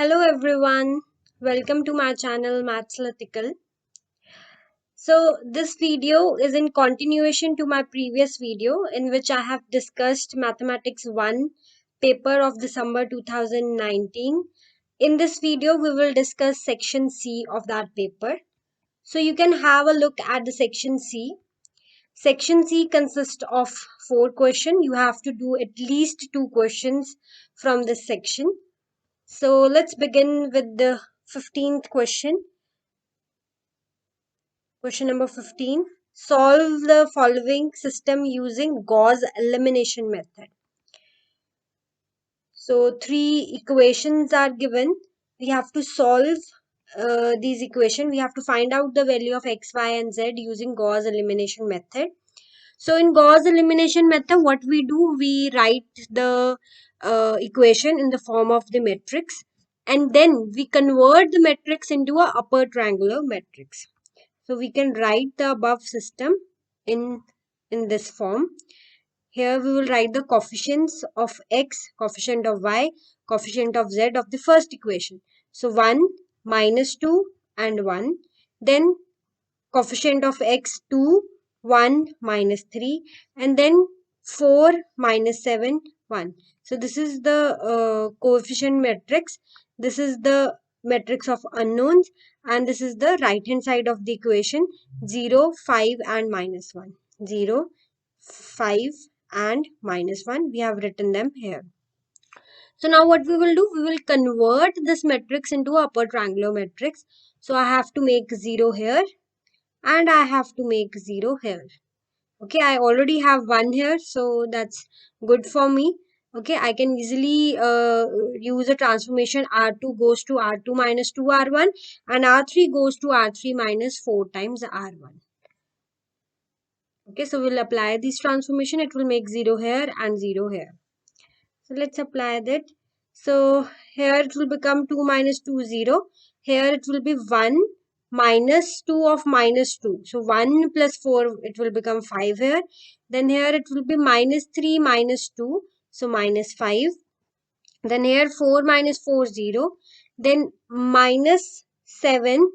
Hello everyone, welcome to my channel Mathematical. So this video is in continuation to my previous video in which I have discussed Mathematics-1 paper of December 2019. In this video we will discuss section C of that paper. So you can have a look at the section C. Section C consists of 4 questions. You have to do at least 2 questions from this section. So let's begin with the 15th question. Question number 15. Solve the following system using Gauss elimination method. So 3 equations are given. We have to solve these equations. We have to find out the value of x, y and z using Gauss elimination method. So in Gauss elimination method, what we do, we write the equation in the form of the matrix and then we convert the matrix into a upper triangular matrix. So we can write the above system in this form. Here we will write the coefficients of x, coefficient of y, coefficient of z of the first equation. So 1, minus 2 and 1. Then coefficient of x 2, 1, minus 3 and then 4, minus 7, 1. So this is the coefficient matrix. This is the matrix of unknowns and this is the right hand side of the equation 0, 5 and minus 1. 0, 5 and minus 1. We have written them here. So now what we will do, we will convert this matrix into upper triangular matrix. So I have to make 0 here and I have to make 0 here. Okay, I already have 1 here, so that's good for me. Okay, I can easily use a transformation R2 goes to R2 minus 2 R1 and R3 goes to R3 minus 4 times R1. Okay, so we'll apply this transformation. It will make 0 here and 0 here. So let's apply that. So here it will become 2 minus 2, 0. Here it will be 1 minus 2 of minus 2. So 1 plus 4, it will become 5 here. Then here it will be minus 3 minus 2. So minus 5. Then here 4 minus 4, 0. Then minus 7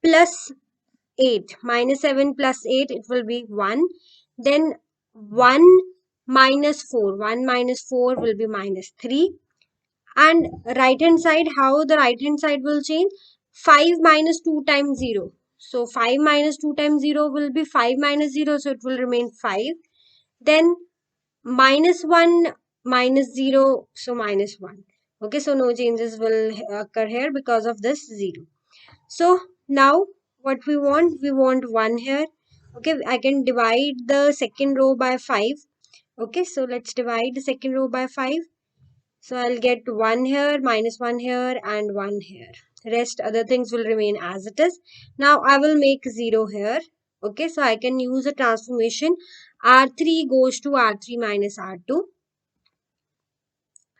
plus 8. Minus 7 plus 8, it will be 1. Then 1 minus 4. 1 minus 4 will be minus 3. And right hand side, how the right hand side will change? 5 minus 2 times 0. So 5 minus 2 times 0 will be 5 minus 0. So it will remain 5. Then minus 1 minus 0. So minus 1. Okay, so no changes will occur here because of this 0. So now what we want 1 here. Okay, I can divide the second row by 5. Okay, so let's divide the second row by 5. So I'll get 1 here, minus 1 here and 1 here. Rest other things will remain as it is. Now I will make 0 here. Okay, so I can use a transformation. R3 goes to R3 minus R2.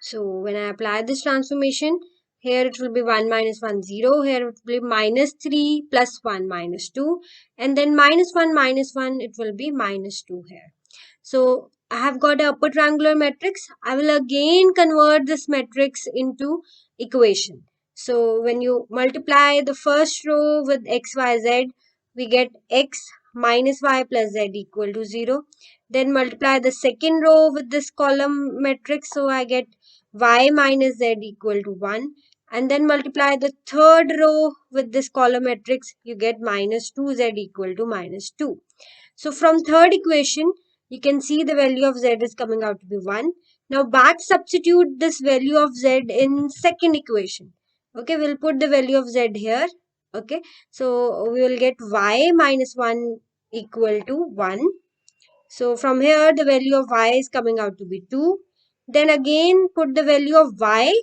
So when I apply this transformation, here it will be 1 minus 1, 0. Here it will be minus 3 plus 1 minus 2. And then minus 1 minus 1, it will be minus 2 here. So I have got a upper triangular matrix. I will again convert this matrix into equation. So when you multiply the first row with x, y, z, we get x minus y plus z equal to 0. Then multiply the second row with this column matrix. So I get y minus z equal to 1. And then multiply the third row with this column matrix. You get minus 2z equal to minus 2. So from third equation, you can see the value of z is coming out to be 1. Now back substitute this value of z in second equation. Okay, we'll put the value of z here. Okay, so we will get y minus 1 equal to 1. So from here the value of y is coming out to be 2. Then again put the value of y,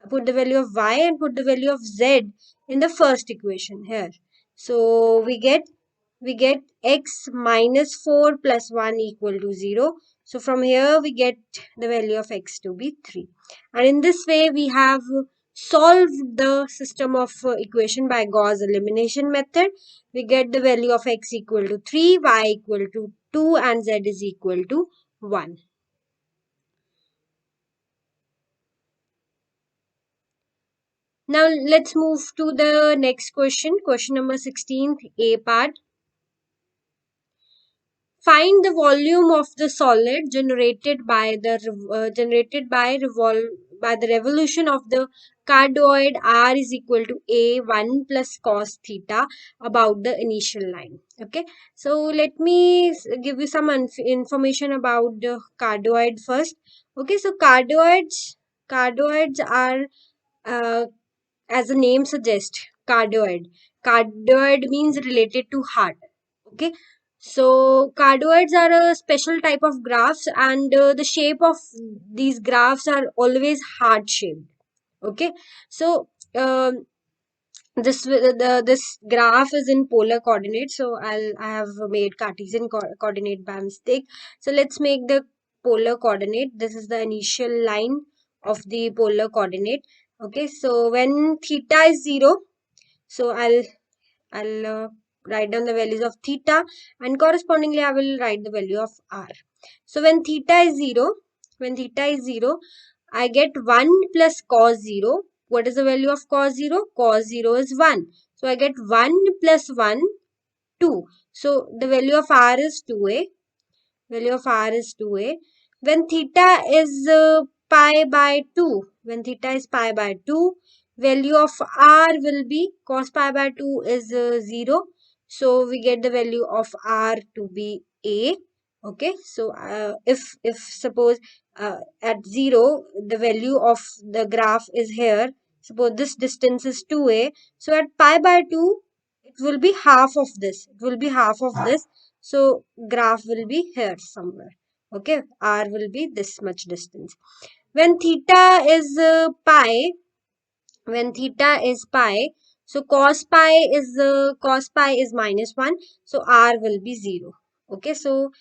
and put the value of z in the first equation here. So we get x minus 4 plus 1 equal to 0. So from here we get the value of x to be 3. And in this way we have solved the system of equation by Gauss elimination method. We get the value of x equal to 3, y equal to 2 and z is equal to 1. Now let's move to the next question. Question number 16, A part. Find the volume of the solid generated by the revolution of the cardioid r is equal to a1 plus cos theta about the initial line. Okay, so let me give you some information about the cardioid first. Okay, so cardioids are, uh, as the name suggests, cardioid. Cardioid means related to heart. Okay, so cardioids are a special type of graphs, and the shape of these graphs are always heart shaped. Okay, so this graph is in polar coordinates. So I have made Cartesian coordinate by mistake. So let's make the polar coordinate. This is the initial line of the polar coordinate. Okay, so when theta is 0, so I'll write down the values of theta, and correspondingly I will write the value of r. So when theta is 0, I get 1 plus cos 0. What is the value of cos 0? Cos 0 is 1. So I get 1 plus 1, 2. So the value of r is 2a. Value of r is 2a. When theta is pi by 2, when theta is pi by 2, value of r will be cos pi by 2 is 0. So we get the value of r to be a. Okay, so if suppose at 0 the value of the graph is here, suppose this distance is 2a, so at pi by 2 it will be half of this, so graph will be here somewhere. Okay, r will be this much distance. When theta is pi, when theta is pi, so cos pi is minus 1, so r will be 0. Okay, so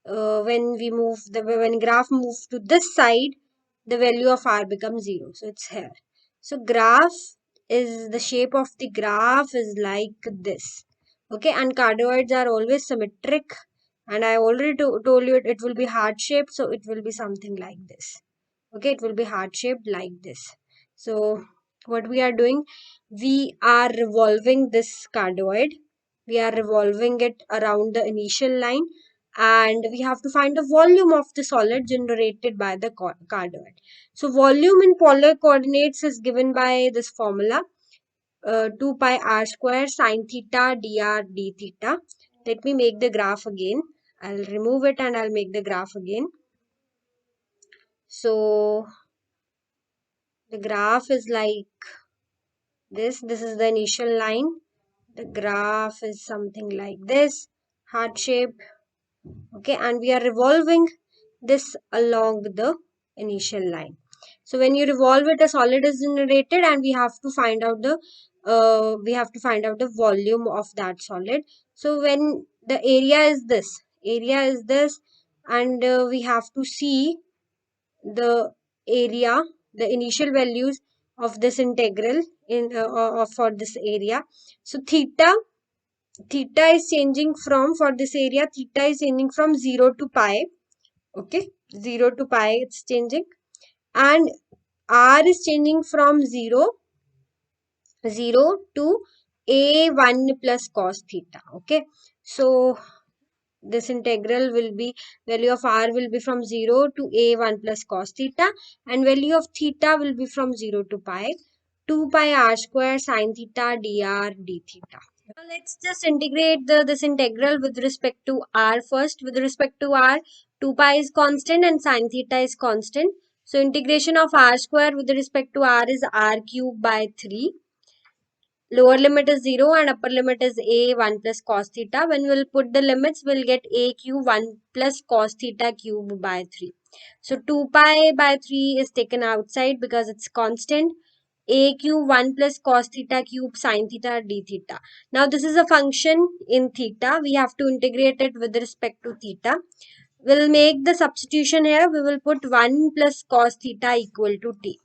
when we move when graph moves to this side, the value of r becomes 0, so it's here. So graph is, the shape of the graph is like this. Okay, and cardioids are always symmetric, and I already told you it will be heart shaped, so it will be something like this. Okay, it will be heart shaped like this. So what we are doing, we are revolving this cardioid, we are revolving it around the initial line, and we have to find the volume of the solid generated by the cardioid. So volume in polar coordinates is given by this formula, 2 pi r square sine theta dr d theta. Let me make the graph again. I'll remove it and I'll make the graph again. So the graph is like this. This is the initial line. The graph is something like this, heart shape. Okay, and we are revolving this along the initial line. So when you revolve it, a solid is generated, and we have to find out the volume of that solid. So when the area is this, and we have to see the area, the initial values of this integral in for this area. So theta is changing from, for this area, theta is changing from 0 to pi. Okay, 0 to pi it's changing, and r is changing from 0 to a1 plus cos theta. Okay, so this integral will be, value of r will be from 0 to a1 plus cos theta, and value of theta will be from 0 to pi, 2 pi r square sine theta dr d theta. Now let's just integrate this integral with respect to r first. With respect to r, 2 pi is constant and sine theta is constant. So integration of r square with respect to r is r cube by 3. Lower limit is 0 and upper limit is a 1 plus cos theta. When we'll put the limits, we'll get a cube 1 plus cos theta cube by 3. So 2 pi by 3 is taken outside because it's constant. A cube 1 plus cos theta cube sine theta d theta. Now this is a function in theta. We have to integrate it with respect to theta. We'll make the substitution here. We will put 1 plus cos theta equal to t.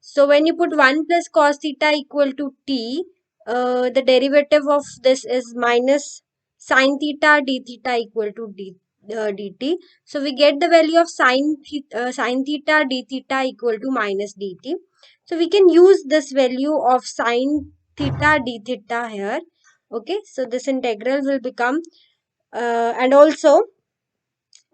So when you put 1 plus cos theta equal to t, the derivative of this is minus sine theta d theta equal to dt. So we get the value of sine theta d theta equal to minus dt. So we can use this value of sine theta d theta here. Okay, so this integral will become and also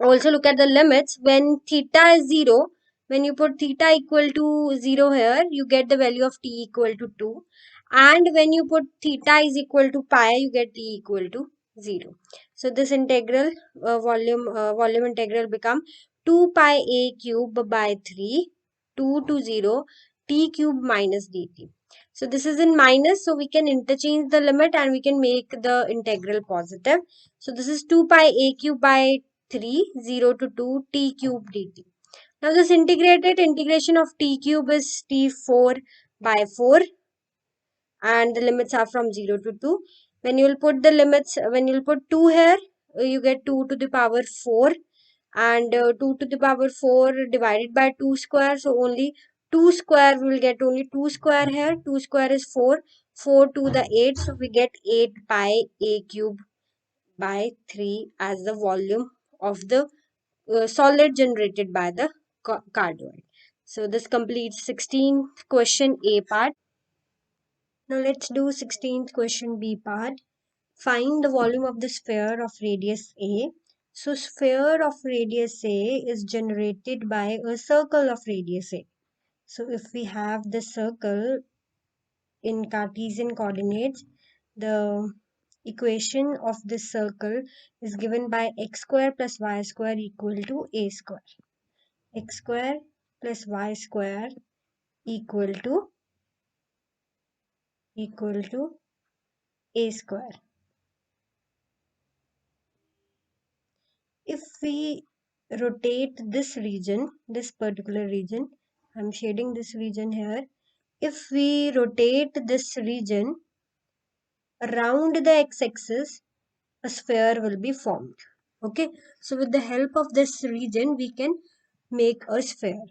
look at the limits. When theta is 0, when you put theta equal to 0 here, you get the value of t equal to 2, and when you put theta is equal to pi, you get t equal to 0. So this integral volume integral become 2 pi a cube by 3 2 to 0 t cube minus dt. So this is in minus, so we can interchange the limit and we can make the integral positive. So this is 2 pi a cube by 3 0 to 2 t cube dt. Now this integration of t cube is t4 by 4, and the limits are from 0 to 2. When you will put the limits, when you will put 2 here, you get 2 to the power 4, and 2 to the power 4 divided by 2 square, so only 2 square, we will get only 2 square here. 2 square is 4, 4 to the 8, so we get 8 pi a cube by 3 as the volume of the solid generated by the cardioid. So this completes 16th question A part. Now let's do 16th question B part. Find the volume of the sphere of radius A. So sphere of radius A is generated by a circle of radius A. So if we have the circle in Cartesian coordinates, the equation of this circle is given by x square plus y square equal to a square. X square plus y square equal to a square. If we rotate this region, this particular region, I'm shading this region here. If we rotate this region around the x-axis, a sphere will be formed. Okay, so with the help of this region, we can make a sphere.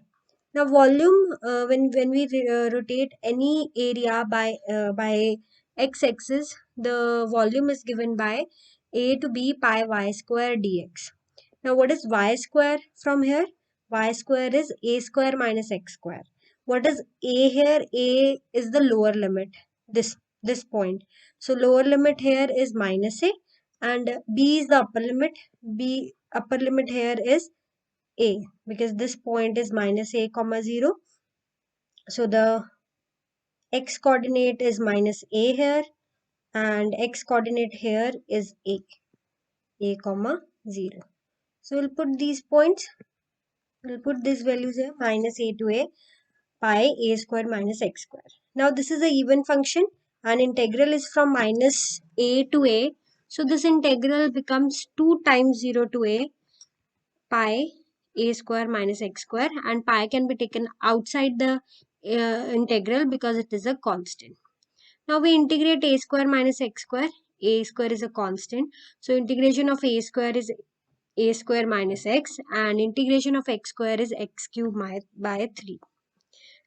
Now, volume, when we rotate any area by x-axis, the volume is given by a to b pi y square dx. Now, what is y square from here? Y square is a square minus x square. What is a here? A is the lower limit, this point. So, lower limit here is minus a, and b is the upper limit. B upper limit here is a, because this point is minus a comma 0. So, the x coordinate is minus a here, and x coordinate here is a comma 0. So, we'll put these points. We'll put these values here, minus a to a, pi a square minus x square. Now this is a even function, and integral is from minus a to a. So this integral becomes 2 times 0 to a, pi a square minus x square, and pi can be taken outside the integral because it is a constant. Now we integrate a square minus x square. A square is a constant. So integration of a square is a square minus x, and integration of x square is x cube by 3.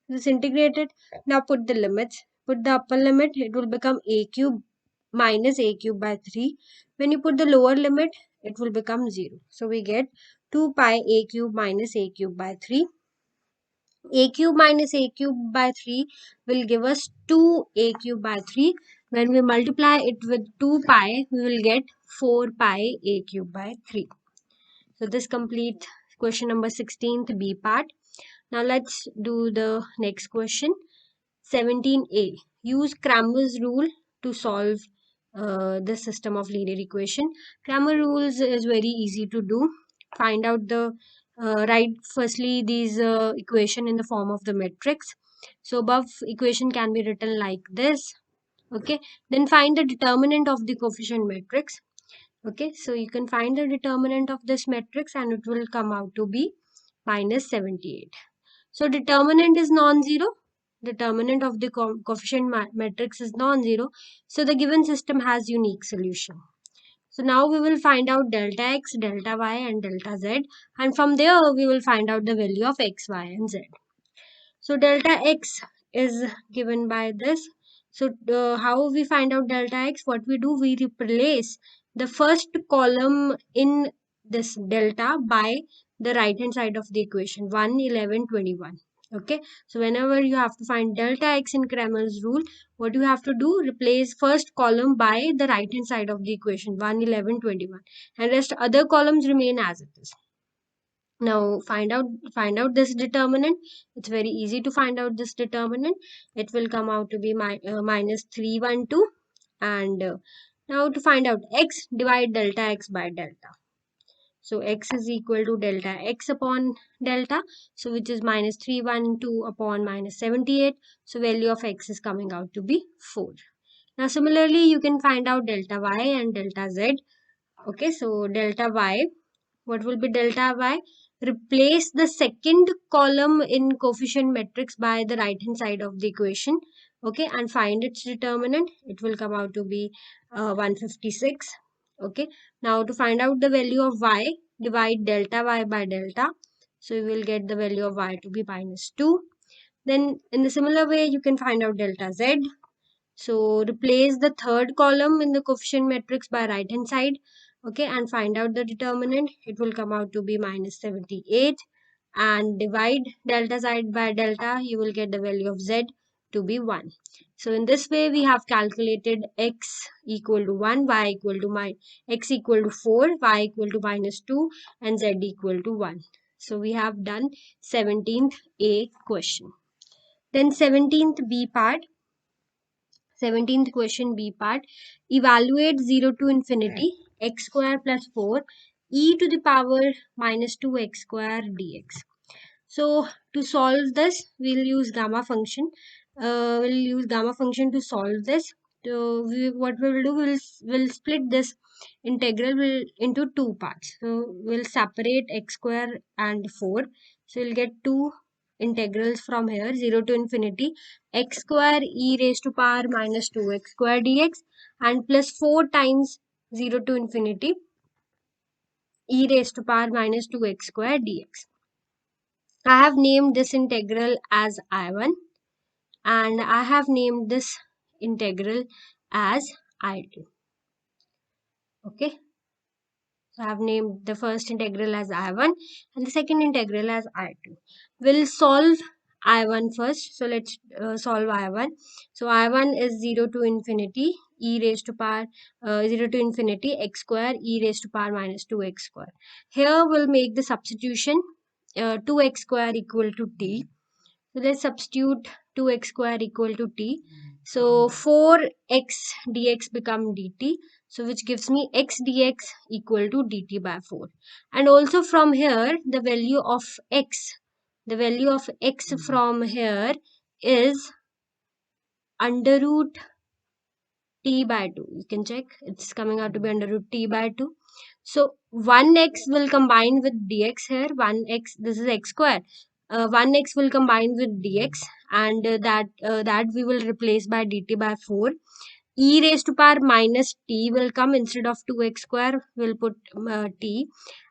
This integrated. Now put the limits. Put the upper limit, it will become a cube minus a cube by 3. When you put the lower limit, it will become 0. So we get 2 pi a cube minus a cube by 3. A cube minus a cube by 3 will give us 2a cube by 3. When we multiply it with 2 pi, we will get 4 pi a cube by 3. So this completes question number 16th B part. Now let's do the next question. 17a. Use Cramer's rule to solve the system of linear equation. Cramer rules is very easy to do. Find out the write firstly these equation in the form of the matrix. So above equation can be written like this. Okay. Then find the determinant of the coefficient matrix. Okay. So you can find the determinant of this matrix and it will come out to be minus 78. So determinant is non-zero. Determinant of the coefficient matrix is non-zero. So the given system has unique solution. So now we will find out delta x, delta y and delta z, and from there we will find out the value of x, y and z. So delta x is given by this. So how we find out delta x? What we do, we replace the first column in this delta by the right hand side of the equation 1, 11, 21. Okay, so whenever you have to find delta x in Cramer's rule, what you have to do, replace first column by the right hand side of the equation 1, 11, 21, and rest other columns remain as it is. Now find out this determinant. It's very easy to find out this determinant. It will come out to be minus 312. And now to find out x, divide delta x by delta. So x is equal to delta x upon delta, so which is minus 312 upon minus 78. So value of x is coming out to be 4. Now similarly you can find out delta y and delta z. Okay, so delta y, what will be delta y? Replace the second column in coefficient matrix by the right hand side of the equation. Okay, and find its determinant. It will come out to be 156. Okay, now to find out the value of y, divide delta y by delta. So you will get the value of y to be minus 2. Then in the similar way you can find out delta z. So replace the third column in the coefficient matrix by right hand side. Okay, and find out the determinant. It will come out to be minus 78. And divide delta z by delta, you will get the value of z to be 1. So in this way we have calculated x equal to 1, y equal to x equal to 4, y equal to minus 2, and z equal to 1. So we have done 17th A question. Then 17th B part. 17th question B part. Evaluate 0 to infinity x square plus 4 e to the power minus 2x square dx. So to solve this, we'll use gamma function. To solve this. So what we will do, we'll split this integral into two parts. So we'll separate x square and 4. So we'll get two integrals from here, 0 to infinity x square e raised to power minus 2x square dx, and plus 4 times 0 to infinity e raised to power minus 2x square dx. I have named this integral as I1 and I have named this integral as I2. Okay, so I have named the first integral as I1 and the second integral as I2. We'll solve I1 first. So let's solve I1. So I1 is 0 to infinity e raised to power 0 to infinity x square e raised to power minus 2x square. Here we'll make the substitution 2x square equal to t. So let's substitute 2x square equal to t. So 4x dx become dt. So which gives me x dx equal to dt by 4. And also from here the value of x from here is under root t by 2. You can check, it's coming out to be under root t by 2. So 1x will combine with dx here. 1x, this is x square. 1x will combine with dx, and that we will replace by dt by 4. E raised to power minus t will come instead of 2x square. We'll put t,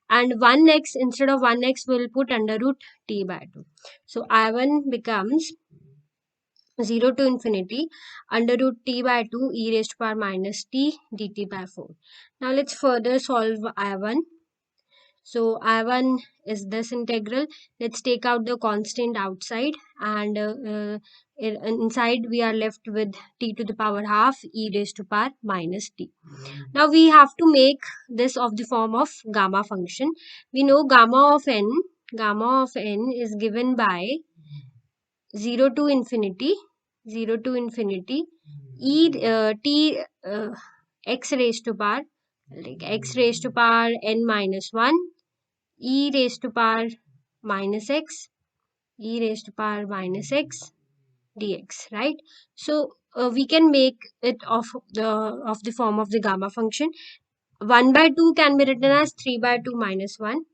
and 1x instead of 1x will put under root t by 2. So I1 becomes 0 to infinity under root t by 2 e raised to power minus t dt by 4. Now let's further solve I1. So I1 is this integral. Let's take out the constant outside, and inside we are left with t to the power half e raised to power minus t. Now we have to make this of the form of gamma function. We know gamma of n is given by 0 to infinity x raised to power n minus 1 e raised to power minus x dx, right? So we can make it of the form of the gamma function. 1 by 2 can be written as 3 by 2 minus 1.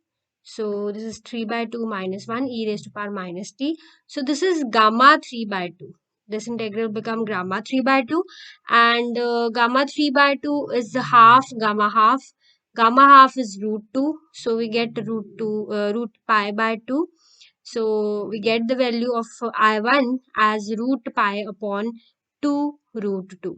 So this is 3 by 2 minus 1 e raised to power minus t. So this is gamma 3 by 2. This integral become gamma 3 by 2, and gamma 3 by 2 is half gamma half. Gamma half is root 2. So we get root pi by 2. So we get the value of I1 as root pi upon 2 root 2.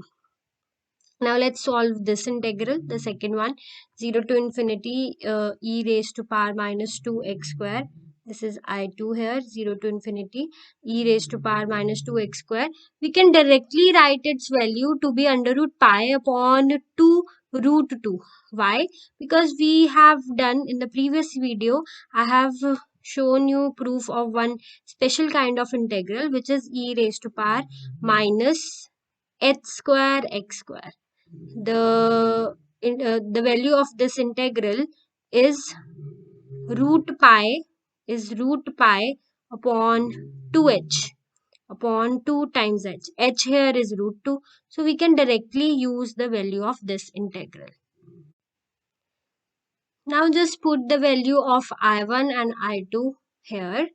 Now let's solve this integral, the second one, 0 to infinity e raised to power minus 2x square. This is I2 here, 0 to infinity e raised to power minus 2x square. We can directly write its value to be under root pi upon 2 root 2. Why? Because we have done in the previous video, I have shown you proof of one special kind of integral, which is e raised to power minus h square x square. The value of this integral is root pi upon 2h upon 2 times h here is root 2, so we can directly use the value of this integral. Now just put the value of I1 and I2 here.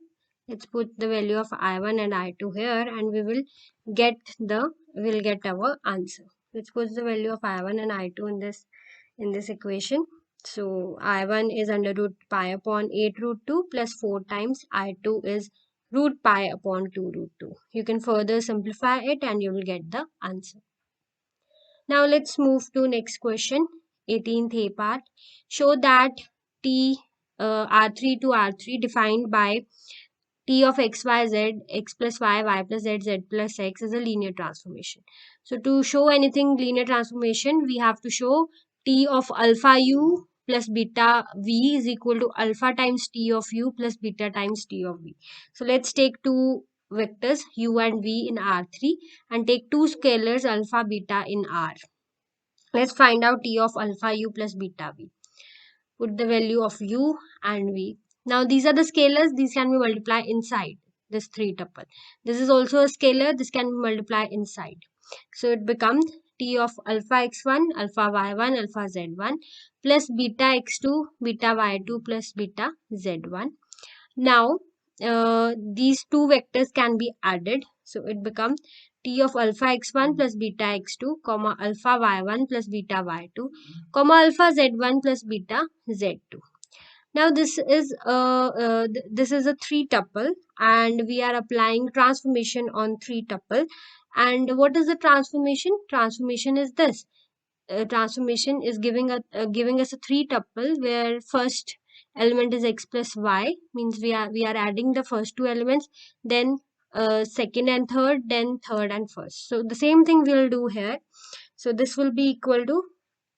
Let's put the value of I1 and I2 here, and we'll get our answer. Let's put the value of I1 and I2 in this equation. So I1 is under root pi upon 8 root 2 plus 4 times I2 is root pi upon 2 root 2. You can further simplify it and you will get the answer. Now let's move to next question, 18th A part. Show that T R3 to R3 defined by T of x, y, z, x plus y plus z plus x is a linear transformation. So to show anything linear transformation, we have to show T of alpha u plus beta v is equal to alpha times T of u plus beta times T of v. So let's take two vectors u and v in R3 and take two scalars alpha beta in R. Let's find out T of alpha u plus beta v. Put the value of u and v. Now these are the scalars, these can be multiplied inside this 3 tuple. This is also a scalar, this can be multiplied inside. So it becomes T of alpha x1, alpha y1, alpha z1 plus beta x2, beta y2 plus beta z1. Now these two vectors can be added. So it becomes T of alpha x1 plus beta x2, comma alpha y1 plus beta y2, comma alpha z1 plus beta z2. Now this is a 3 tuple and we are applying transformation on 3 tuple. And what is the transformation? Transformation is this. Transformation is giving us a 3 tuple where first element is x plus y, means we are adding the first two elements, then second and third, then third and first. So the same thing we'll do here. So this will be equal to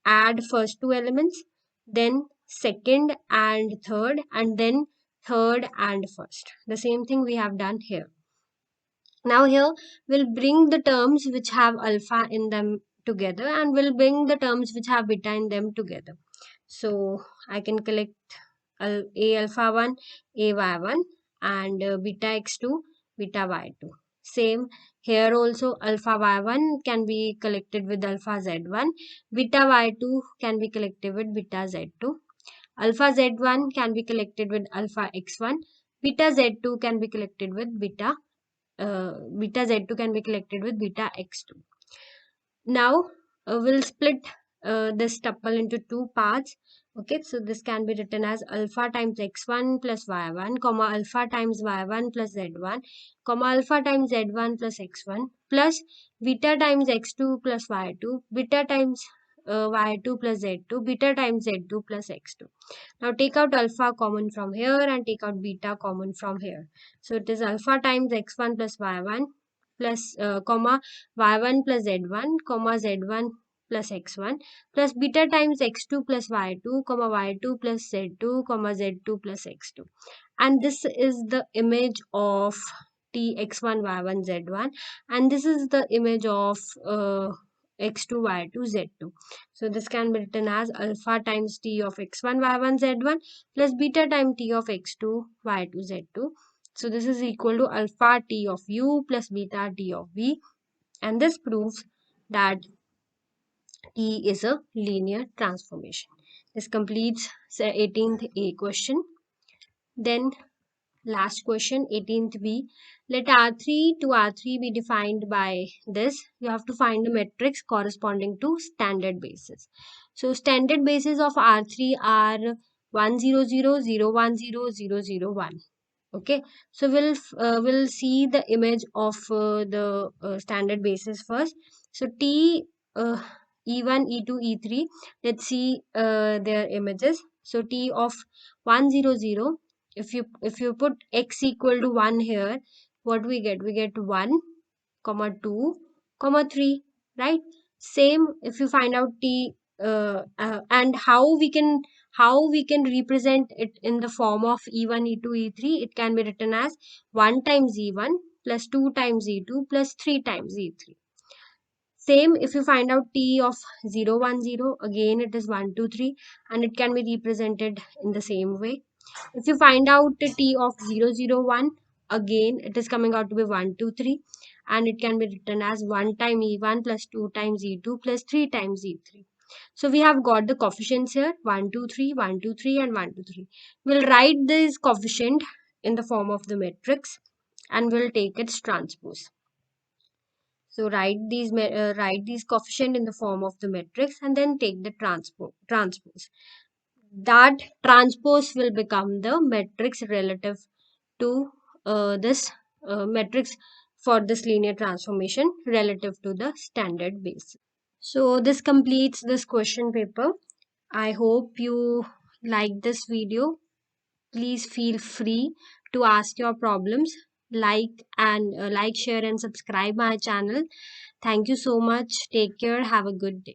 add first two elements, then second and third, and then third and first. The same thing we have done here. Now here we'll bring the terms which have alpha in them together and we'll bring the terms which have beta in them together. So I can collect a alpha 1, a y1 and beta x2, beta y2. Same here also, alpha y1 can be collected with alpha z1, beta y2 can be collected with beta z2, alpha z1 can be collected with alpha x1, beta z2 can be collected with beta z2 can be collected with beta x2. Now we'll split this tuple into two parts. Okay, so this can be written as alpha times x1 plus y1, comma alpha times y1 plus z1, comma alpha times z1 plus x1 plus beta times x2 plus y2, beta times y2 plus z2, beta times z2 plus x2. Now take out alpha common from here and take out beta common from here. So it is alpha times x1 plus y1 plus comma y1 plus z1 comma z1 plus x1 plus beta times x2 plus y2 comma y2 plus z2 comma z2 plus x2. And this is the image of t x1 y1 z1 and this is the image of x2 y2 z2. So this can be written as alpha times t of x1 y1 z1 plus beta times t of x2 y2 z2. So this is equal to alpha t of u plus beta t of v, and this proves that T is a linear transformation. This completes the 18th A question. Then last question, 18th B. Let R3 to R3 be defined by this. You have to find a matrix corresponding to standard basis. So standard basis of R3 are 1 0 0 0 1 0 0 0 1. Okay, so we'll see the image of the standard basis first. So T E1, E2, E3. Let's see their images. So T of 1, 0, 0. If you put x equal to 1 here, what we get? We get 1, comma 2, comma 3, right? Same if you find out T and how we can represent it in the form of E1, E2, E3. It can be written as 1 times E1 plus 2 times E2 plus 3 times E3. Same if you find out T of 0, 1, 0, again it is 1, 2, 3, and it can be represented in the same way. If you find out the T of 0, 0, 1, again it is coming out to be 1, 2, 3, and it can be written as 1 time E1 plus 2 times E2 plus 3 times E3. So we have got the coefficients here 1, 2, 3, 1, 2, 3, and 1, 2, 3. We'll write this coefficient in the form of the matrix and we'll take its transpose. So write these coefficient in the form of the matrix and then take the transpose. That transpose will become the matrix relative to this matrix for this linear transformation relative to the standard basis. So this completes this question paper. I hope you like this video. Please feel free to ask your problems. Like, share, and subscribe my channel. Thank you so much. Take care. Have a good day.